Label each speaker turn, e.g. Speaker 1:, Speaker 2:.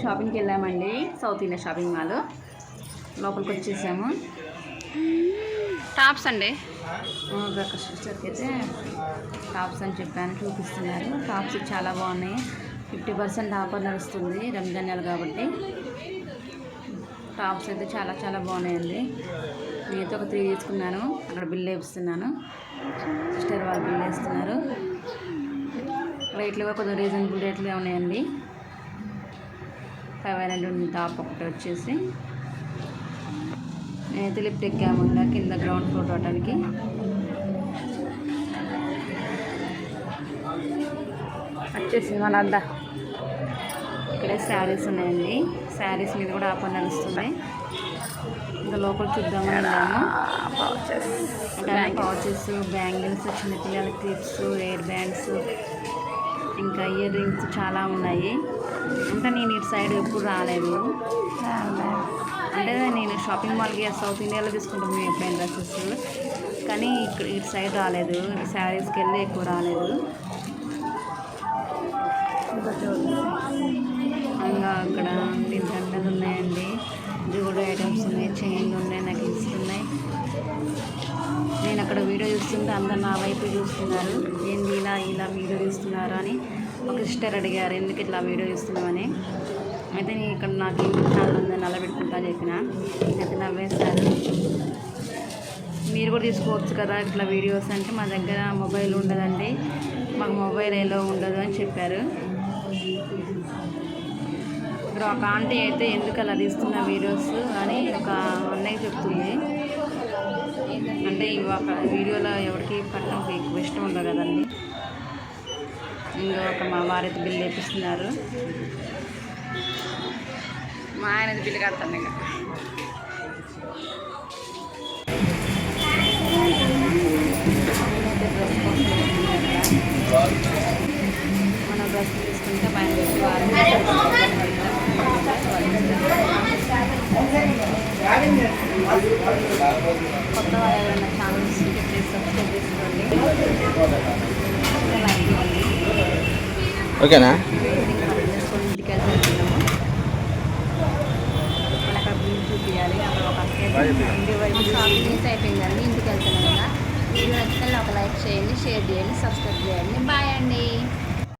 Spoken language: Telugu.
Speaker 1: షాపింగ్కి వెళ్ళామండి. సౌత్ ఇండియా షాపింగ్ మాల్ లోపలికి వచ్చేసాము.
Speaker 2: టాప్స్ అండి.
Speaker 1: సిస్టర్కి అయితే టాప్స్ అని చెప్పాను, చూపిస్తున్నారు. టాప్స్ చాలా బాగున్నాయి. 50% ఆఫర్ నడుస్తుంది రంజాన్ నెల కాబట్టి. టాప్స్ అయితే చాలా చాలా బాగున్నాయండి. నేనైతే ఒక 3 తీసుకున్నాను. అక్కడ బిల్ వేస్తున్నాను. సిస్టర్ వాళ్ళు బిల్ వేస్తున్నారు. రేట్లు కూడా కొంచెం రీజనబుల్ రేట్లుగా ఉన్నాయండి. 500 ఉంది టాప్ ఒకటి వచ్చేసి. నేనైతే లిఫ్ట్ ఎక్కాము ఇంకా కింద గ్రౌండ్ ఫ్లోర్ రావడానికి. వచ్చేసి మన అద్దా ఇక్కడే శారీస్ ఉన్నాయండి. శారీస్ మీద కూడా ఆఫర్ నడుస్తుంది. ఇంకా లోపల చూద్దామని వెళ్ళాము. పౌచెస్, బ్యాంగిల్స్, చిన్నపిల్లల క్లిప్స్, ఎయిర్ బ్యాండ్స్, ఇంకా ఇయర్ రింగ్స్ చాలా ఉన్నాయి. అంటే నేను ఇటు సైడ్ ఎప్పుడు రాలేదు. అంటే నేను షాపింగ్ మాల్కి సౌత్ ఇండియాలో తీసుకుంటాను ఎప్పుడైనా డ్రెస్సెస్, కానీ ఇక్కడ ఇటు సైడ్ రాలేదు. శారీస్కి వెళ్ళి ఎక్కువ రాలేదు. ఇంకా అక్కడ దండలు ఉన్నాయండి, జ్యువెలరీ ఐటమ్స్ ఉన్నాయి, చైన్లు ఉన్నాయి, నెక్లెస్ ఉన్నాయి. నేను అక్కడ వీడియో చూస్తుంటే అందరు నా వైపు చూస్తున్నారు. ఏంది ఇలా వీడియో చూస్తున్నారు అని ఒక సిస్టర్ అడిగారు, ఎందుకు ఇట్లా వీడియో చూస్తున్నామని. అయితే నేను ఇక్కడ నాకు యూట్యూబ్ ఛానల్ ఉందని నిలబెట్టుకుంటా చెప్పిన. అయితే నవ్వేస్తారు. మీరు కూడా తీసుకోవచ్చు కదా ఇట్లా వీడియోస్ అంటే. మా దగ్గర మొబైల్ ఉండదండి, మాకు మొబైల్ ఎలా ఉండదు అని చెప్పారు. ఇక్కడ ఒక ఆంటీ అయితే ఎందుకు అలా తీస్తున్న వీడియోస్ అని ఒక అన్నయ్య చెప్తుంది. అంటే ఒక వీడియోలో ఎవరికి పట్టడం ఎక్కువ ఇష్టం ఉండదు కదండి. ఇంకా ఒక మా వారైతే బిల్లు వేపిస్తున్నారు.
Speaker 2: మా ఆయన బిల్లు కడతాను. ఇంకా
Speaker 1: మనం డ్రెస్ తీసుకుంటే పైన పెట్టి వారం కొత్త వాళ్ళు ఎవరైనా ఛానల్స్ సబ్స్క్రైబ్ చేసుకోండి.
Speaker 3: ఓకేనా?
Speaker 1: ఇంటికి వెళ్తున్నాము. అక్కడ బిల్ చూపించాలి. అక్కడ ఒక ఇంటి వైపు షాపింగ్ అయిపోయిందండి. ఇంటికి వెళ్తున్నాం కదా. వీడియో నచ్చితే ఒక లైక్ చేయండి, షేర్ చేయండి, సబ్స్క్రైబ్ చేయండి. బాయ్ అండి.